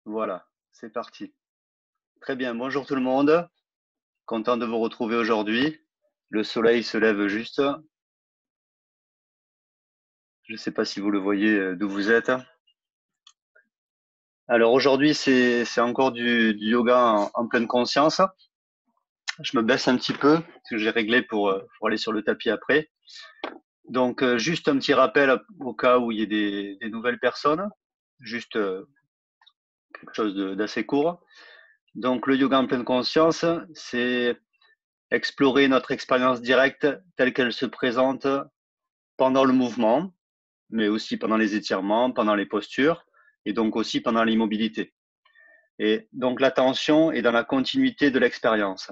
Voilà, c'est parti. Très bien, bonjour tout le monde. Content de vous retrouver aujourd'hui. Le soleil se lève juste. Je ne sais pas si vous le voyez d'où vous êtes. Alors aujourd'hui, c'est encore du yoga en pleine conscience. Je me baisse un petit peu, parce que j'ai réglé pour aller sur le tapis après. Donc, juste un petit rappel au cas où il y ait des nouvelles personnes. Juste quelque chose d'assez court. Donc, le yoga en pleine conscience, c'est explorer notre expérience directe telle qu'elle se présente pendant le mouvement, mais aussi pendant les étirements, pendant les postures, et donc aussi pendant l'immobilité. Et donc l'attention est dans la continuité de l'expérience.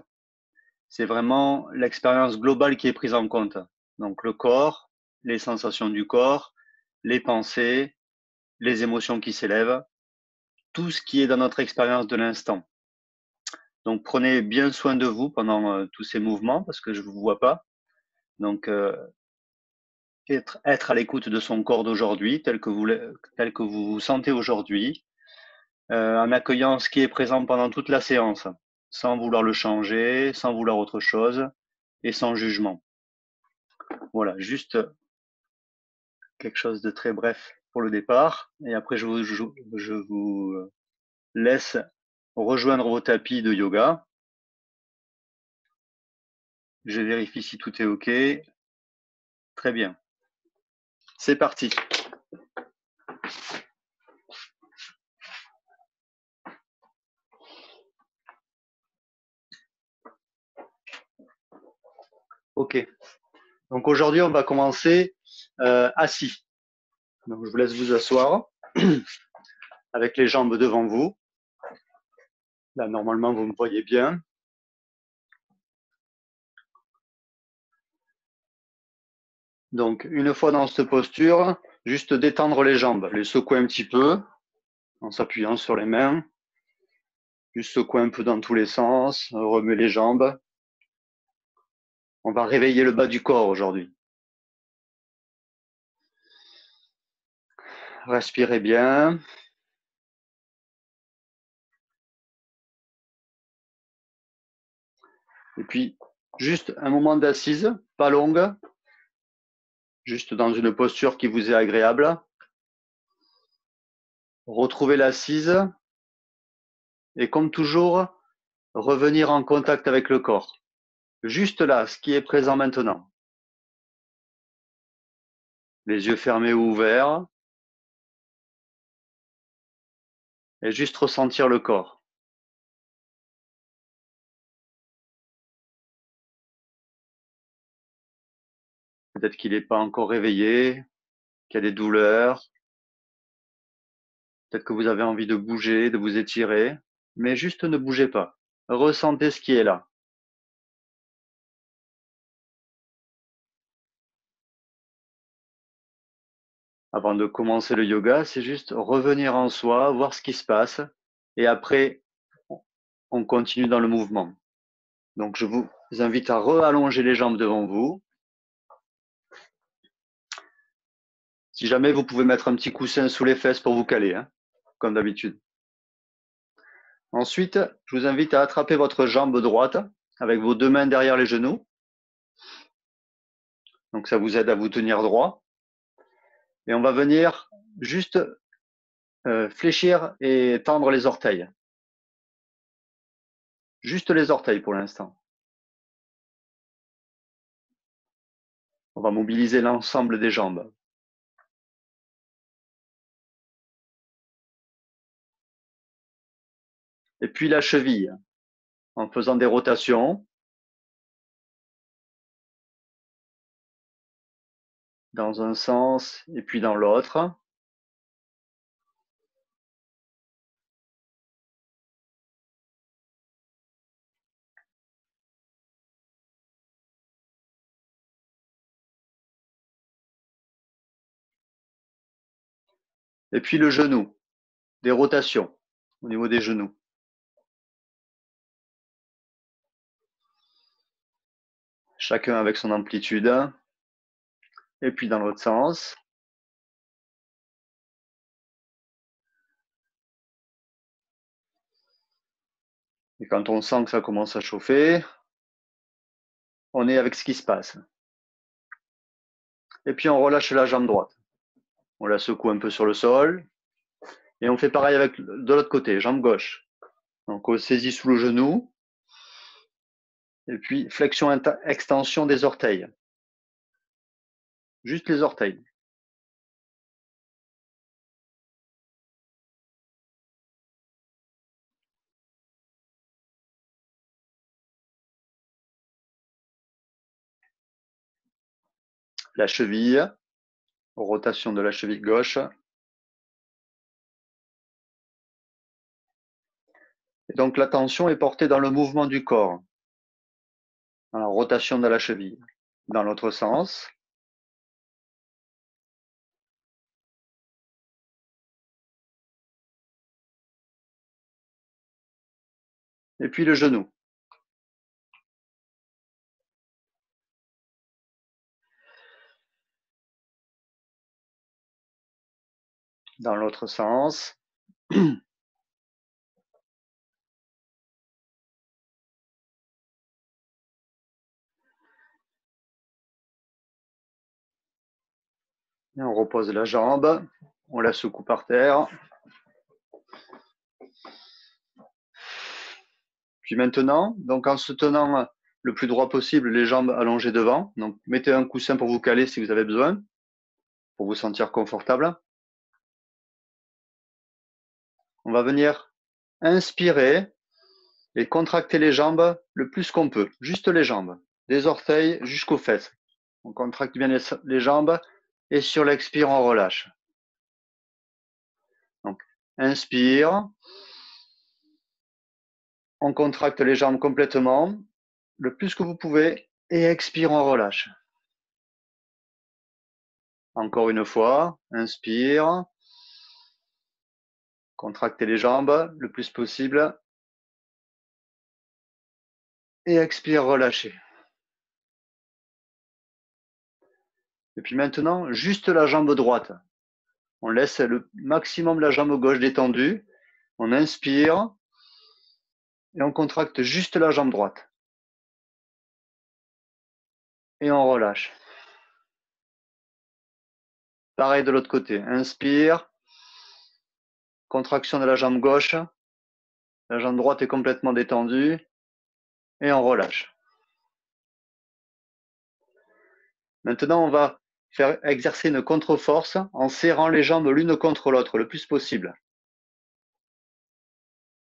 C'est vraiment l'expérience globale qui est prise en compte. Donc le corps, les sensations du corps, les pensées, les émotions qui s'élèvent, tout ce qui est dans notre expérience de l'instant. Donc prenez bien soin de vous pendant tous ces mouvements parce que je ne vous vois pas. Donc être à l'écoute de son corps d'aujourd'hui, tel que vous vous sentez aujourd'hui, en accueillant ce qui est présent pendant toute la séance, sans vouloir le changer, sans vouloir autre chose et sans jugement. Voilà, juste quelque chose de très bref pour le départ. Et après, je vous laisse rejoindre vos tapis de yoga. Je vérifie si tout est OK. Très bien. C'est parti. OK. Donc aujourd'hui, on va commencer assis. Donc je vous laisse vous asseoir avec les jambes devant vous. Là, normalement, vous me voyez bien. Donc, une fois dans cette posture, juste détendre les jambes, les secouer un petit peu en s'appuyant sur les mains. Juste secouer un peu dans tous les sens, remuer les jambes. On va réveiller le bas du corps aujourd'hui. Respirez bien. Et puis, juste un moment d'assise, pas longue, juste dans une posture qui vous est agréable. Retrouvez l'assise et comme toujours, revenir en contact avec le corps. Juste là, ce qui est présent maintenant. Les yeux fermés ou ouverts. Et juste ressentir le corps. Peut-être qu'il n'est pas encore réveillé, qu'il y a des douleurs. Peut-être que vous avez envie de bouger, de vous étirer, mais juste ne bougez pas. Ressentez ce qui est là. Avant de commencer le yoga, c'est juste revenir en soi, voir ce qui se passe, et après, on continue dans le mouvement. Donc, je vous invite à re-allonger les jambes devant vous. Si jamais, vous pouvez mettre un petit coussin sous les fesses pour vous caler, hein, comme d'habitude. Ensuite, je vous invite à attraper votre jambe droite avec vos deux mains derrière les genoux. Donc, ça vous aide à vous tenir droit. Et on va venir juste fléchir et tendre les orteils. Juste les orteils pour l'instant. On va mobiliser l'ensemble des jambes. Et puis la cheville, en faisant des rotations dans un sens et puis dans l'autre. Et puis le genou, des rotations au niveau des genoux. Chacun avec son amplitude. Et puis dans l'autre sens. Et quand on sent que ça commence à chauffer, on est avec ce qui se passe. Et puis on relâche la jambe droite. On la secoue un peu sur le sol. Et on fait pareil avec de l'autre côté, jambe gauche. Donc on saisit sous le genou. Et puis flexion, extension des orteils. Juste les orteils. La cheville, rotation de la cheville gauche. Et donc l'attention est portée dans le mouvement du corps. Dans la rotation de la cheville. Dans l'autre sens. Et puis le genou. Dans l'autre sens. Et on repose la jambe, on la secoue par terre. Puis maintenant, donc en se tenant le plus droit possible, les jambes allongées devant. Donc mettez un coussin pour vous caler si vous avez besoin, pour vous sentir confortable. On va venir inspirer et contracter les jambes le plus qu'on peut, juste les jambes, des orteils jusqu'aux fesses. On contracte bien les jambes et sur l'expire, on relâche. Donc, inspire, on contracte les jambes complètement, le plus que vous pouvez, et expire, on relâche. Encore une fois, inspire, contractez les jambes le plus possible, et expire, relâchez. Et puis maintenant, juste la jambe droite. On laisse le maximum la jambe gauche détendue, on inspire, et on contracte juste la jambe droite. Et on relâche. Pareil de l'autre côté. Inspire. Contraction de la jambe gauche. La jambe droite est complètement détendue. Et on relâche. Maintenant, on va faire exercer une contre-force en serrant les jambes l'une contre l'autre le plus possible.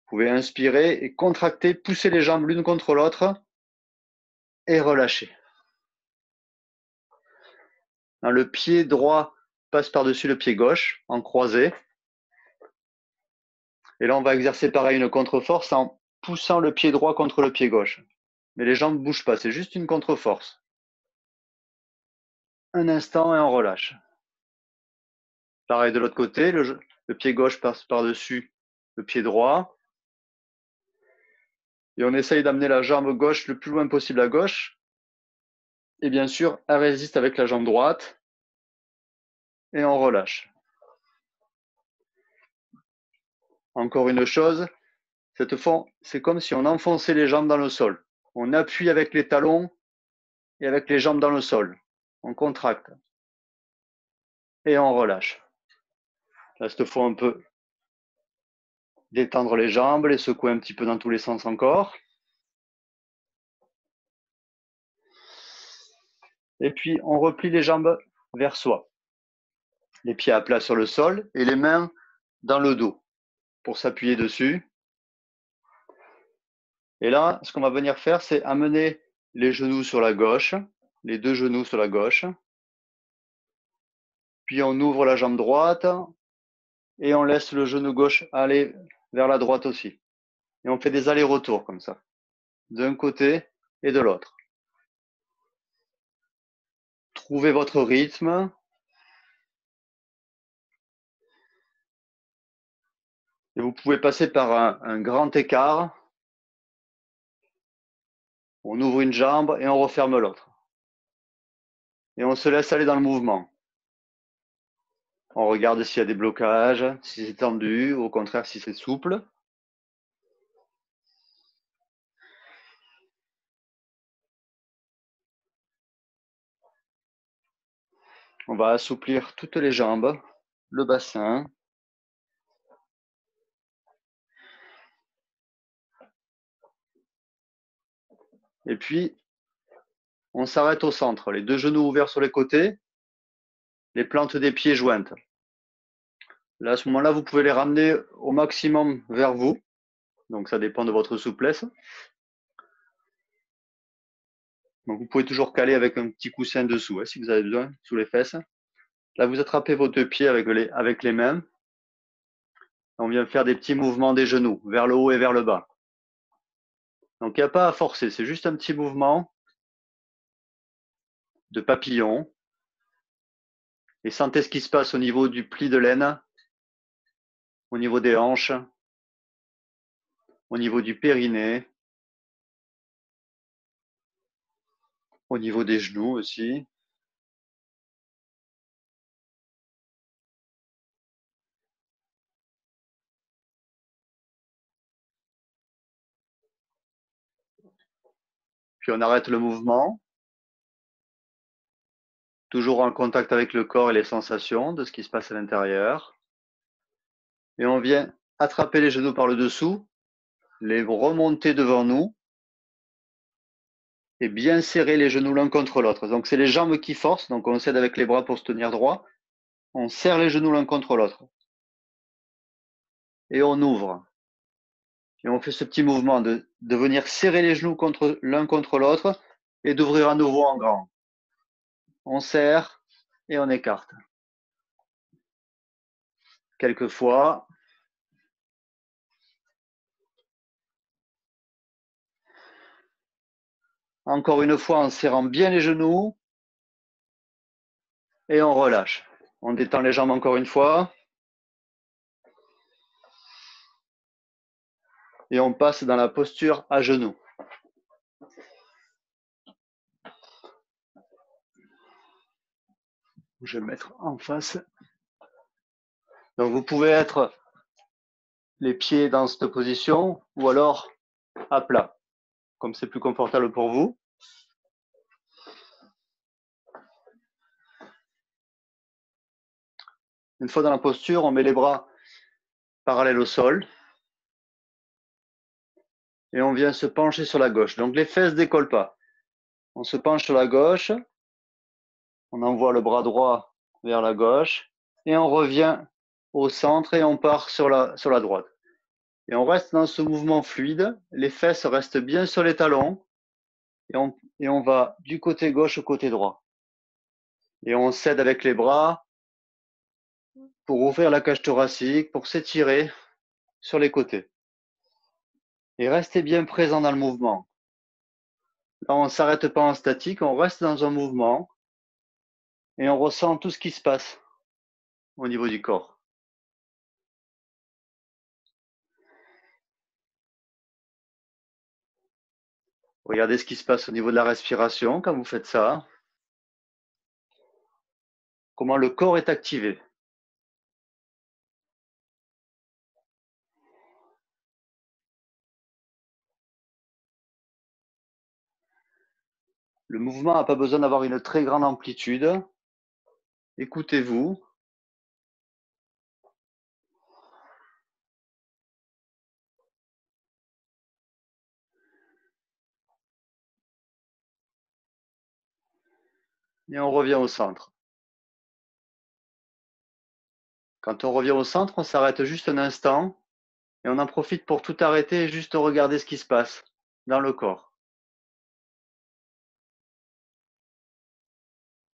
Vous pouvez inspirer et contracter, pousser les jambes l'une contre l'autre et relâcher. Le pied droit passe par-dessus le pied gauche en croisé. Et là, on va exercer pareil une contre-force en poussant le pied droit contre le pied gauche. Mais les jambes ne bougent pas, c'est juste une contre-force. Un instant et on relâche. Pareil de l'autre côté, le pied gauche passe par-dessus le pied droit. Et on essaye d'amener la jambe gauche le plus loin possible à gauche. Et bien sûr, elle résiste avec la jambe droite. Et on relâche. Encore une chose, cette fois, c'est comme si on enfonçait les jambes dans le sol. On appuie avec les talons et avec les jambes dans le sol. On contracte. Et on relâche. Là, cette fois, on peut détendre les jambes, les secouer un petit peu dans tous les sens encore. Et puis, on replie les jambes vers soi. Les pieds à plat sur le sol et les mains dans le dos pour s'appuyer dessus. Et là, ce qu'on va venir faire, c'est amener les genoux sur la gauche, les deux genoux sur la gauche. Puis on ouvre la jambe droite et on laisse le genou gauche aller vers la droite aussi. Et on fait des allers-retours comme ça, d'un côté et de l'autre. Trouvez votre rythme. Et vous pouvez passer par un grand écart. On ouvre une jambe et on referme l'autre. Et on se laisse aller dans le mouvement. On regarde s'il y a des blocages, si c'est tendu, ou au contraire si c'est souple. On va assouplir toutes les jambes, le bassin. Et puis, on s'arrête au centre. Les deux genoux ouverts sur les côtés, les plantes des pieds jointes. Là, à ce moment-là, vous pouvez les ramener au maximum vers vous. Donc, ça dépend de votre souplesse. Donc, vous pouvez toujours caler avec un petit coussin dessous, si vous avez besoin, sous les fesses. Là, vous attrapez vos deux pieds avec les mains. On vient faire des petits mouvements des genoux, vers le haut et vers le bas. Donc, il n'y a pas à forcer, c'est juste un petit mouvement de papillon. Et sentez ce qui se passe au niveau du pli de l'aine, au niveau des hanches, au niveau du périnée, au niveau des genoux aussi. Puis on arrête le mouvement, toujours en contact avec le corps et les sensations de ce qui se passe à l'intérieur. Et on vient attraper les genoux par le dessous, les remonter devant nous et bien serrer les genoux l'un contre l'autre. Donc c'est les jambes qui forcent, donc on s'aide avec les bras pour se tenir droit. On serre les genoux l'un contre l'autre. Et on ouvre. Et on fait ce petit mouvement de venir serrer les genoux l'un contre l'autre et d'ouvrir à nouveau en grand. On serre et on écarte. Quelques fois. Encore une fois en serrant bien les genoux et on relâche. On détend les jambes encore une fois. Et on passe dans la posture à genoux. Je vais mettre en face. Donc vous pouvez être les pieds dans cette position ou alors à plat, comme c'est plus confortable pour vous. Une fois dans la posture, on met les bras parallèles au sol et on vient se pencher sur la gauche. Donc les fesses ne décollent pas. On se penche sur la gauche, on envoie le bras droit vers la gauche et on revient au centre et on part sur la droite. Et on reste dans ce mouvement fluide, les fesses restent bien sur les talons et on va du côté gauche au côté droit. Et on s'aide avec les bras pour ouvrir la cage thoracique, pour s'étirer sur les côtés. Et restez bien présent dans le mouvement. Là, on ne s'arrête pas en statique, on reste dans un mouvement et on ressent tout ce qui se passe au niveau du corps. Regardez ce qui se passe au niveau de la respiration quand vous faites ça. Comment le corps est activé. Le mouvement n'a pas besoin d'avoir une très grande amplitude. Écoutez-vous. Et on revient au centre. Quand on revient au centre, on s'arrête juste un instant et on en profite pour tout arrêter et juste regarder ce qui se passe dans le corps.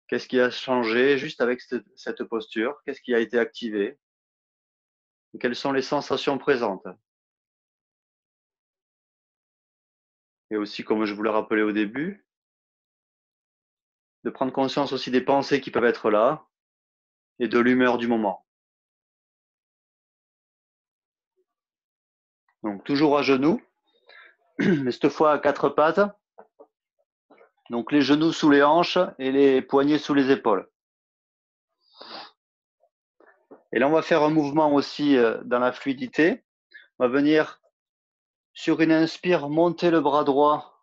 Qu'est-ce qui a changé juste avec cette posture? Qu'est-ce qui a été activé? Quelles sont les sensations présentes? Et aussi, comme je vous l'ai rappelé au début, de prendre conscience aussi des pensées qui peuvent être là et de l'humeur du moment. Donc, toujours à genoux, mais cette fois à quatre pattes. Donc, les genoux sous les hanches et les poignets sous les épaules. Et là, on va faire un mouvement aussi dans la fluidité. On va venir, sur une inspire, monter le bras droit,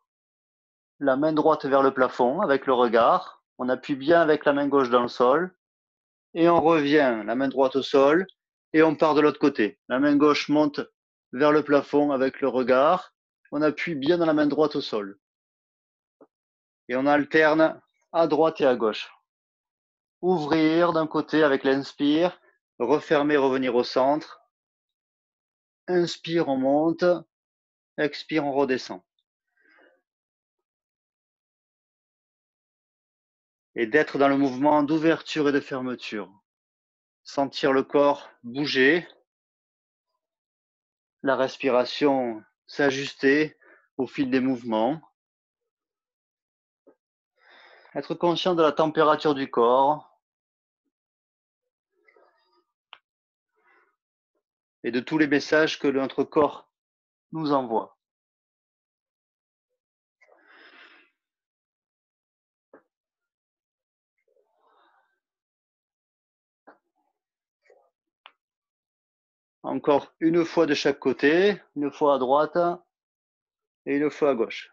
la main droite vers le plafond avec le regard. On appuie bien avec la main gauche dans le sol et on revient, la main droite au sol et on part de l'autre côté. La main gauche monte vers le plafond avec le regard. On appuie bien dans la main droite au sol. Et on alterne à droite et à gauche. Ouvrir d'un côté avec l'inspire, refermer, revenir au centre. Inspire, on monte. Expire, on redescend. Et d'être dans le mouvement d'ouverture et de fermeture. Sentir le corps bouger, la respiration s'ajuster au fil des mouvements. Être conscient de la température du corps et de tous les messages que notre corps nous envoie. Encore une fois de chaque côté, une fois à droite et une fois à gauche.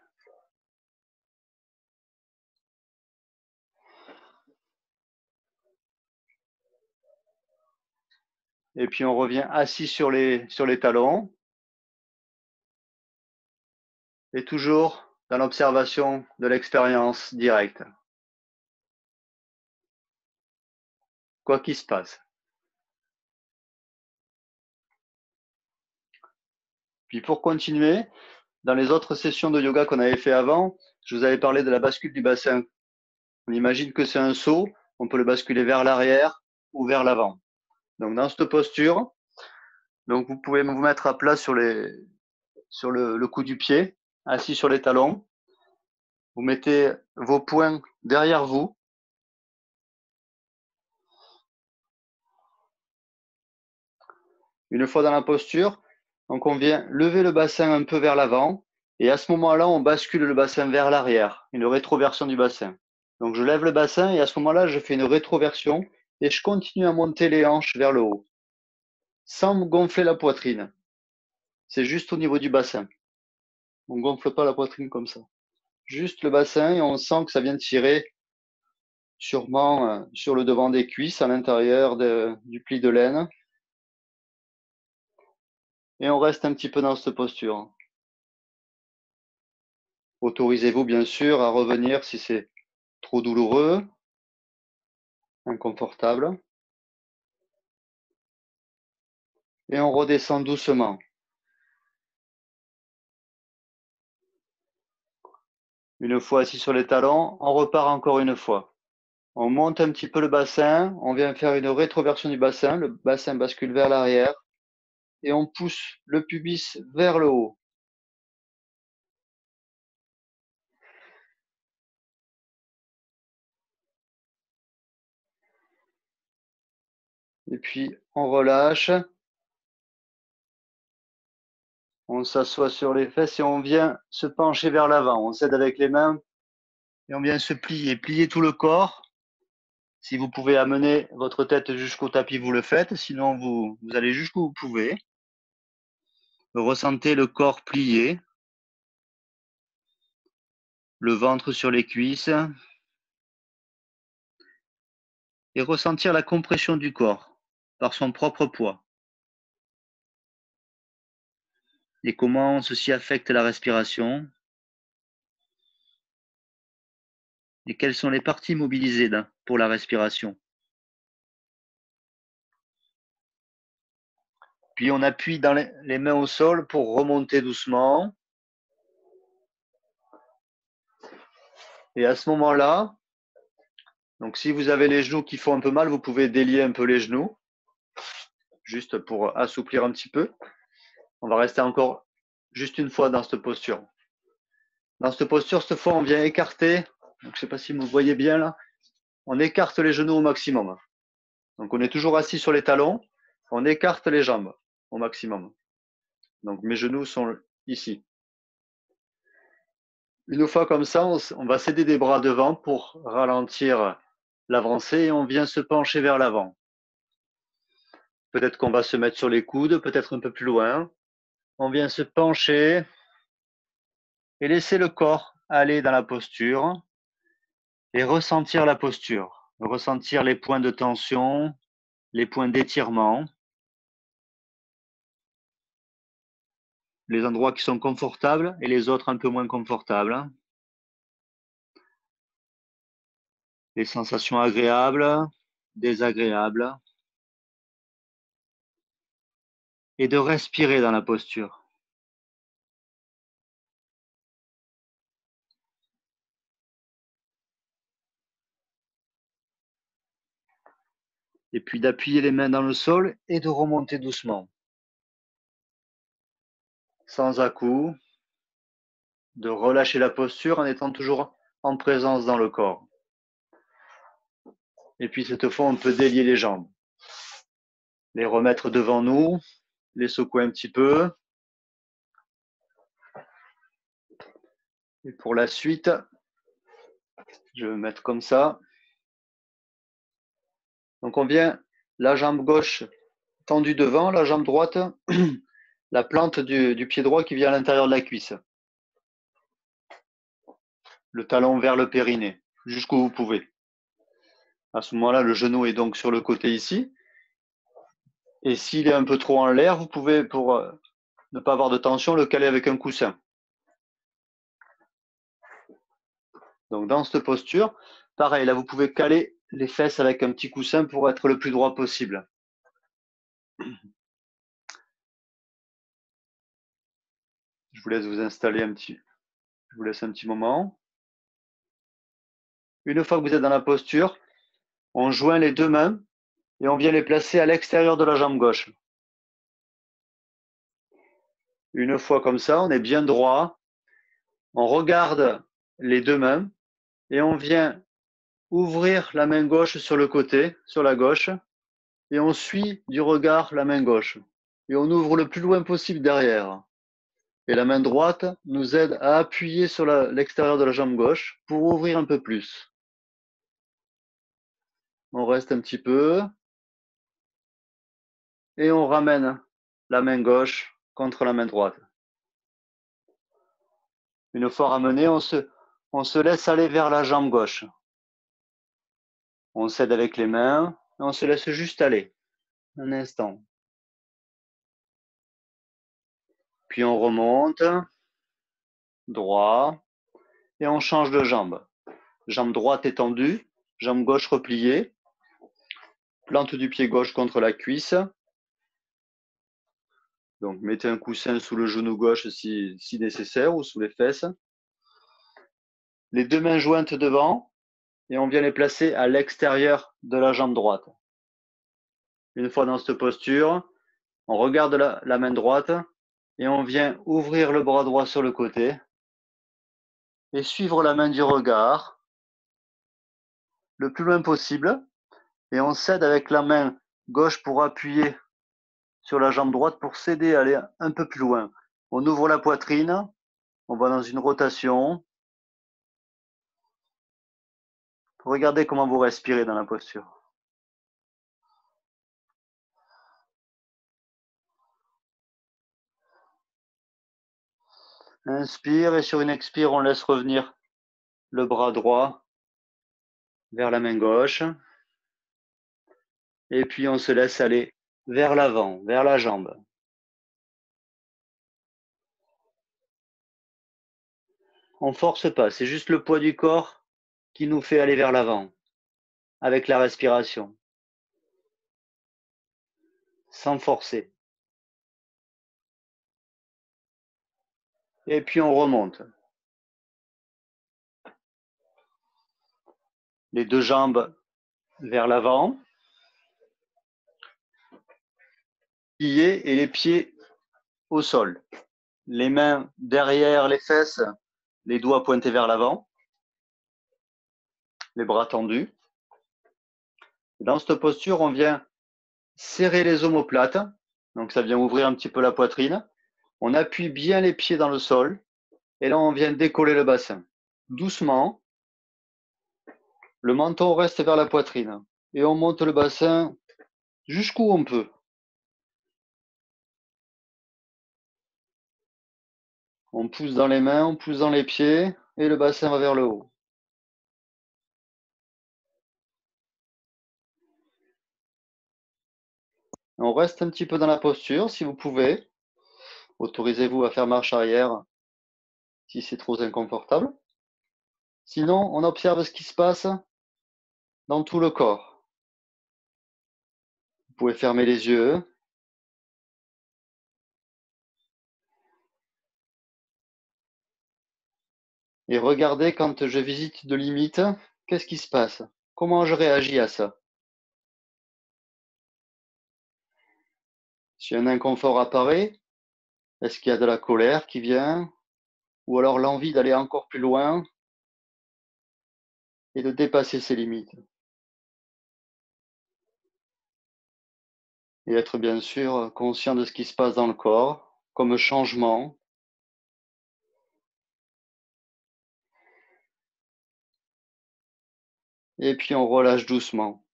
Et puis on revient assis sur les talons. Et toujours dans l'observation de l'expérience directe. Quoi qu'il se passe. Puis pour continuer, dans les autres sessions de yoga qu'on avait fait avant, je vous avais parlé de la bascule du bassin. On imagine que c'est un saut, on peut le basculer vers l'arrière ou vers l'avant. Donc dans cette posture, donc vous pouvez vous mettre à plat sur le cou du pied, assis sur les talons. Vous mettez vos poings derrière vous. Une fois dans la posture, donc on vient lever le bassin un peu vers l'avant et à ce moment-là, on bascule le bassin vers l'arrière, une rétroversion du bassin. Donc je lève le bassin et à ce moment-là, je fais une rétroversion et je continue à monter les hanches vers le haut, sans gonfler la poitrine. C'est juste au niveau du bassin. On ne gonfle pas la poitrine comme ça. Juste le bassin et on sent que ça vient tirer sûrement sur le devant des cuisses, à l'intérieur du pli de laine. Et on reste un petit peu dans cette posture. Autorisez-vous bien sûr à revenir si c'est trop douloureux, inconfortable. Et on redescend doucement. Une fois assis sur les talons, on repart encore une fois. On monte un petit peu le bassin, on vient faire une rétroversion du bassin, le bassin bascule vers l'arrière et on pousse le pubis vers le haut. Et puis on relâche, on s'assoit sur les fesses et on vient se pencher vers l'avant. On s'aide avec les mains et on vient se plier, plier tout le corps. Si vous pouvez amener votre tête jusqu'au tapis, vous le faites. Sinon, vous allez jusqu'où vous pouvez. Vous ressentez le corps plié, le ventre sur les cuisses et ressentir la compression du corps par son propre poids. Et comment ceci affecte la respiration et quelles sont les parties mobilisées pour la respiration. Puis on appuie dans les mains au sol pour remonter doucement. Et à ce moment-là, donc si vous avez les genoux qui font un peu mal, vous pouvez délier un peu les genoux, juste pour assouplir un petit peu. On va rester encore juste une fois dans cette posture. Dans cette posture, cette fois, on vient écarter. Donc, je ne sais pas si vous voyez bien là. On écarte les genoux au maximum. Donc, on est toujours assis sur les talons. On écarte les jambes au maximum. Donc, mes genoux sont ici. Une fois comme ça, on va céder des bras devant pour ralentir l'avancée et on vient se pencher vers l'avant. Peut-être qu'on va se mettre sur les coudes, peut-être un peu plus loin. On vient se pencher et laisser le corps aller dans la posture. et ressentir la posture, ressentir les points de tension, les points d'étirement, les endroits qui sont confortables et les autres un peu moins confortables, les sensations agréables, désagréables, et de respirer dans la posture. Et puis d'appuyer les mains dans le sol et de remonter doucement, sans à-coups, de relâcher la posture en étant toujours en présence dans le corps. Et puis cette fois, on peut délier les jambes, les remettre devant nous, les secouer un petit peu. Et pour la suite, je vais me mettre comme ça. Donc on vient, la jambe gauche tendue devant, la jambe droite, la plante du pied droit qui vient à l'intérieur de la cuisse. Le talon vers le périnée, jusqu'où vous pouvez. À ce moment-là, le genou est donc sur le côté ici. Et s'il est un peu trop en l'air, vous pouvez, pour ne pas avoir de tension, le caler avec un coussin. Donc dans cette posture, pareil, là vous pouvez caler les fesses avec un petit coussin pour être le plus droit possible. Je vous laisse vous installer je vous laisse un petit moment. Une fois que vous êtes dans la posture, on joint les deux mains et on vient les placer à l'extérieur de la jambe gauche. Une fois comme ça, on est bien droit. On regarde les deux mains et on vient ouvrir la main gauche sur le côté, sur la gauche, et on suit du regard la main gauche. Et on ouvre le plus loin possible derrière. Et la main droite nous aide à appuyer sur l'extérieur de la jambe gauche pour ouvrir un peu plus. On reste un petit peu et on ramène la main gauche contre la main droite. Une fois ramené, on se laisse aller vers la jambe gauche. On s'aide avec les mains et on se laisse juste aller un instant. Puis on remonte, droit, et on change de jambe. Jambe droite étendue, jambe gauche repliée, plante du pied gauche contre la cuisse. Donc mettez un coussin sous le genou gauche si nécessaire ou sous les fesses. Les deux mains jointes devant et on vient les placer à l'extérieur de la jambe droite. Une fois dans cette posture, on regarde la main droite et on vient ouvrir le bras droit sur le côté et suivre la main du regard le plus loin possible. Et on s'aide avec la main gauche pour appuyer sur la jambe droite pour s'aider à aller un peu plus loin. On ouvre la poitrine, on va dans une rotation. Regardez comment vous respirez dans la posture. Inspire et sur une expire, on laisse revenir le bras droit vers la main gauche. Et puis on se laisse aller vers l'avant, vers la jambe. On force pas, c'est juste le poids du corps qui nous fait aller vers l'avant avec la respiration, sans forcer. Et puis on remonte. Les deux jambes vers l'avant, pliés et les pieds au sol. Les mains derrière les fesses, les doigts pointés vers l'avant, les bras tendus. Dans cette posture, on vient serrer les omoplates, donc ça vient ouvrir un petit peu la poitrine. On appuie bien les pieds dans le sol et là on vient décoller le bassin. Doucement, le menton reste vers la poitrine et on monte le bassin jusqu'où on peut. On pousse dans les mains, on pousse dans les pieds et le bassin va vers le haut. On reste un petit peu dans la posture si vous pouvez. Autorisez-vous à faire marche arrière si c'est trop inconfortable. Sinon, on observe ce qui se passe dans tout le corps. Vous pouvez fermer les yeux. Et regardez quand je visite de limites, qu'est-ce qui se passe? Comment je réagis à ça? Si un inconfort apparaît, est-ce qu'il y a de la colère qui vient? Ou alors l'envie d'aller encore plus loin et de dépasser ses limites? Et être bien sûr conscient de ce qui se passe dans le corps comme changement. Et puis on relâche doucement.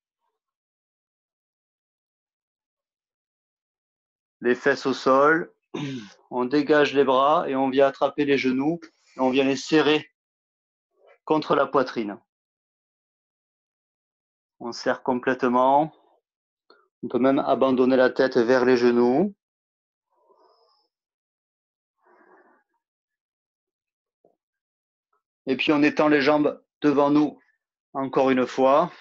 Les fesses au sol, on dégage les bras et on vient attraper les genoux et on vient les serrer contre la poitrine. On serre complètement. On peut même abandonner la tête vers les genoux. Et puis on étend les jambes devant nous encore une fois,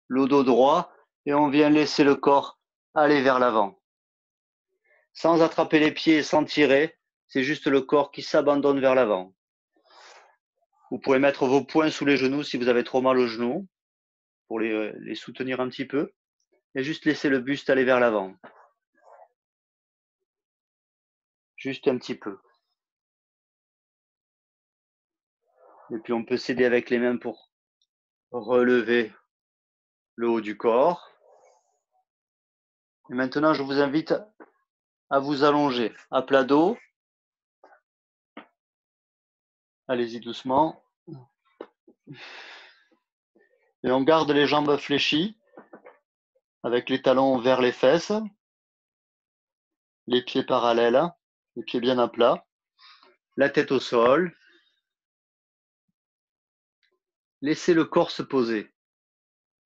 le dos droit, et on vient laisser le corps aller vers l'avant. Sans attraper les pieds et sans tirer, c'est juste le corps qui s'abandonne vers l'avant. Vous pouvez mettre vos poings sous les genoux si vous avez trop mal aux genoux, pour les soutenir un petit peu, et juste laisser le buste aller vers l'avant. Juste un petit peu. Et puis on peut s'aider avec les mains pour relever le haut du corps. Et maintenant, je vous invite à vous allonger à plat dos. Allez-y doucement. Et on garde les jambes fléchies avec les talons vers les fesses, les pieds parallèles, les pieds bien à plat, la tête au sol. Laissez le corps se poser.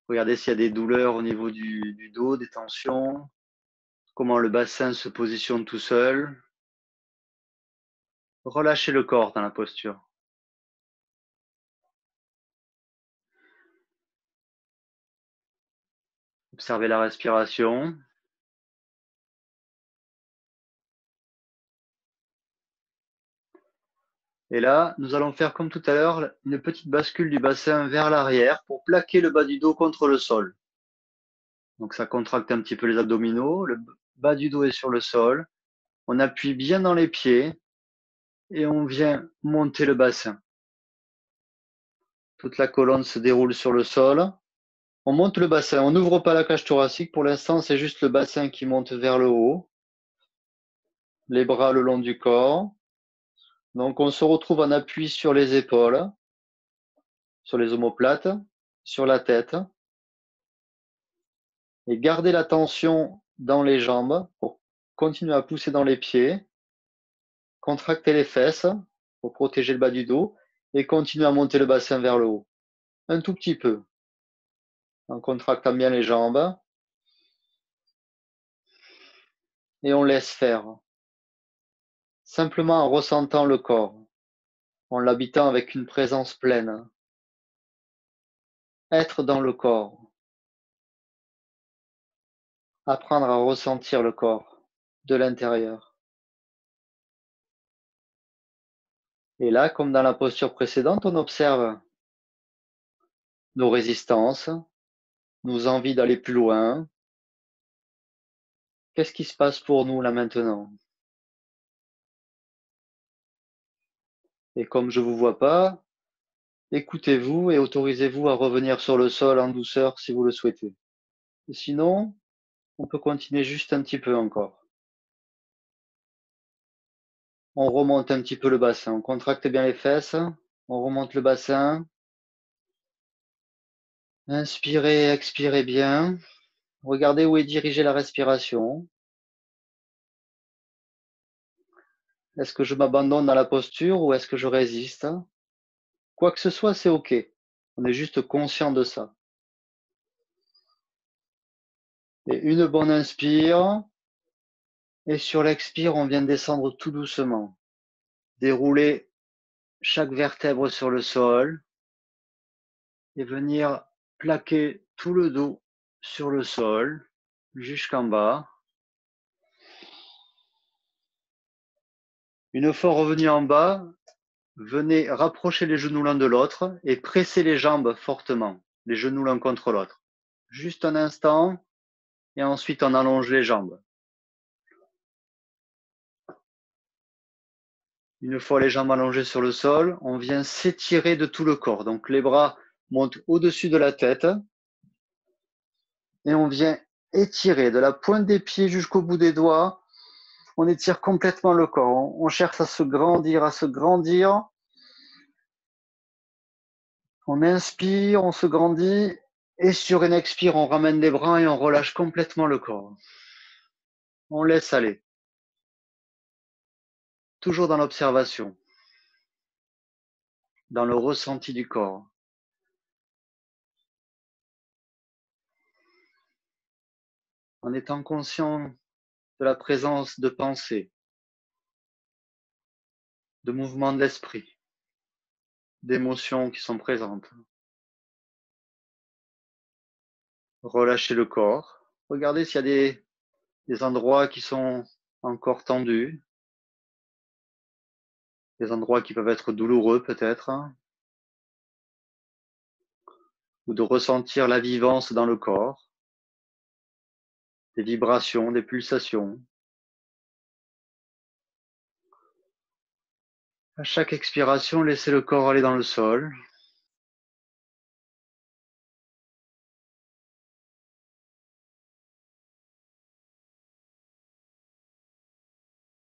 Regardez s'il y a des douleurs au niveau du dos, des tensions, comment le bassin se positionne tout seul. Relâchez le corps dans la posture. Observez la respiration. Et là, nous allons faire comme tout à l'heure, une petite bascule du bassin vers l'arrière pour plaquer le bas du dos contre le sol. Donc ça contracte un petit peu les abdominaux, le bas du dos est sur le sol. On appuie bien dans les pieds et on vient monter le bassin. Toute la colonne se déroule sur le sol. On monte le bassin, on n'ouvre pas la cage thoracique. Pour l'instant, c'est juste le bassin qui monte vers le haut. Les bras le long du corps. Donc on se retrouve en appui sur les épaules, sur les omoplates, sur la tête. Et gardez la tension dans les jambes pour continuer à pousser dans les pieds. Contractez les fesses pour protéger le bas du dos et continuez à monter le bassin vers le haut. Un tout petit peu. En contractant bien les jambes. Et on laisse faire. Simplement en ressentant le corps, en l'habitant avec une présence pleine. Être dans le corps. Apprendre à ressentir le corps de l'intérieur. Et là, comme dans la posture précédente, on observe nos résistances, nos envies d'aller plus loin. Qu'est-ce qui se passe pour nous là maintenant? Et comme je ne vous vois pas, écoutez-vous et autorisez-vous à revenir sur le sol en douceur si vous le souhaitez. Et sinon, on peut continuer juste un petit peu encore. On remonte un petit peu le bassin, on contracte bien les fesses, on remonte le bassin. Inspirez, expirez bien. Regardez où est dirigée la respiration. Est-ce que je m'abandonne dans la posture ou est-ce que je résiste? Quoi que ce soit, c'est OK. On est juste conscient de ça. Et une bonne inspire. Et sur l'expire, on vient descendre tout doucement. Dérouler chaque vertèbre sur le sol et venir plaquer tout le dos sur le sol jusqu'en bas. Une fois revenu en bas, venez rapprocher les genoux l'un de l'autre et presser les jambes fortement, les genoux l'un contre l'autre. Juste un instant et ensuite on allonge les jambes. Une fois les jambes allongées sur le sol, on vient s'étirer de tout le corps. Donc les bras montent au-dessus de la tête et on vient étirer de la pointe des pieds jusqu'au bout des doigts. On étire complètement le corps. On cherche à se grandir, à se grandir. On inspire, on se grandit et sur une expire, on ramène les bras et on relâche complètement le corps. On laisse aller. Toujours dans l'observation, dans le ressenti du corps. En étant conscient de la présence de pensées, de mouvements de l'esprit, d'émotions qui sont présentes. Relâchez le corps. Regardez s'il y a des endroits qui sont encore tendus, des endroits qui peuvent être douloureux peut-être, ou de ressentir la vivance dans le corps, des vibrations, des pulsations. À chaque expiration, laissez le corps aller dans le sol.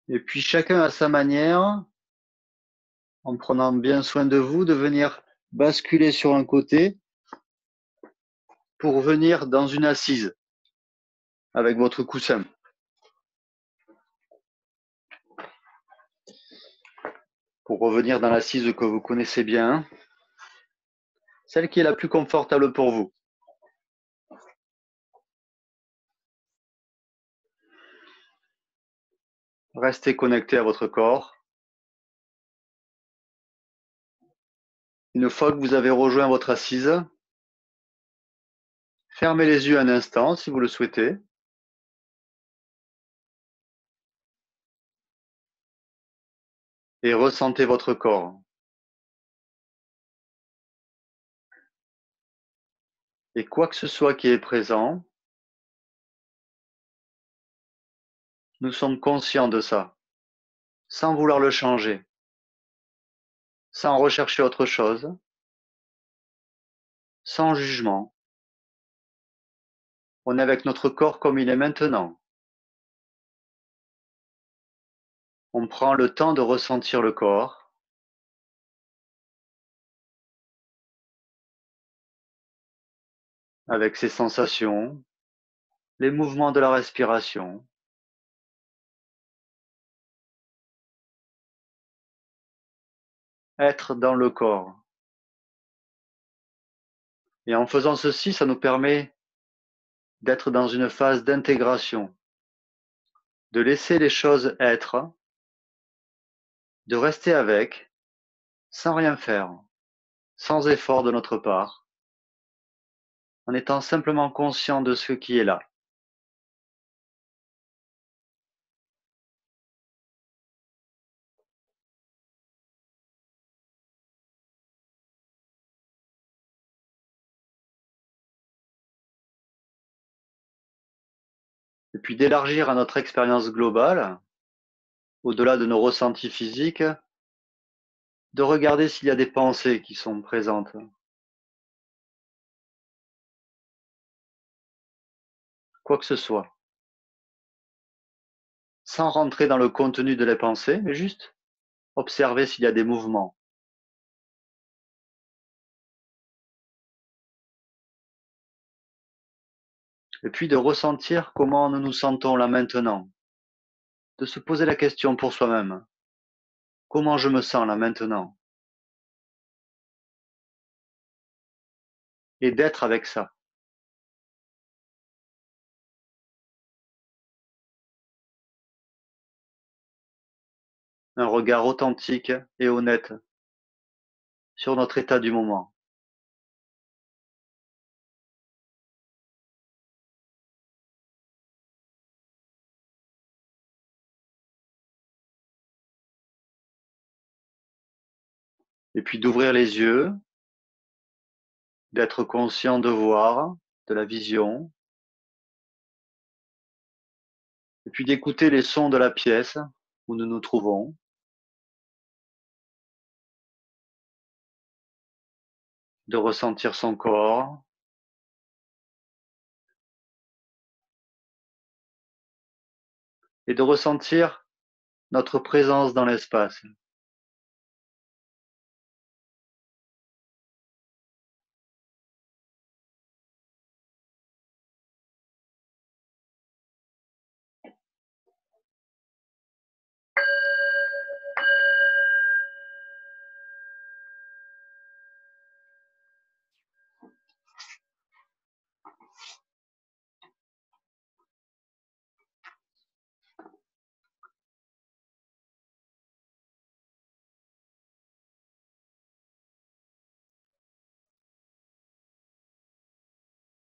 Et puis chacun à sa manière, en prenant bien soin de vous, de venir basculer sur un côté pour venir dans une assise avec votre coussin. Pour revenir dans l'assise que vous connaissez bien, celle qui est la plus confortable pour vous. Restez connecté à votre corps. Une fois que vous avez rejoint votre assise, fermez les yeux un instant si vous le souhaitez. Et ressentez votre corps. Et quoi que ce soit qui est présent, nous sommes conscients de ça, sans vouloir le changer, sans rechercher autre chose, sans jugement. On est avec notre corps comme il est maintenant. On prend le temps de ressentir le corps. Avec ses sensations, les mouvements de la respiration. Être dans le corps. Et en faisant ceci, ça nous permet d'être dans une phase d'intégration, de laisser les choses être, de rester avec, sans rien faire, sans effort de notre part, en étant simplement conscient de ce qui est là. Et puis d'élargir à notre expérience globale, au-delà de nos ressentis physiques, de regarder s'il y a des pensées qui sont présentes. Quoi que ce soit. Sans rentrer dans le contenu de la pensée, mais juste observer s'il y a des mouvements. Et puis de ressentir comment nous nous sentons là maintenant. De se poser la question pour soi-même. Comment je me sens là maintenant? Et d'être avec ça. un regard authentique et honnête sur notre état du moment. Et puis d'ouvrir les yeux, d'être conscient de voir, de la vision, et puis d'écouter les sons de la pièce où nous nous trouvons, de ressentir son corps et de ressentir notre présence dans l'espace.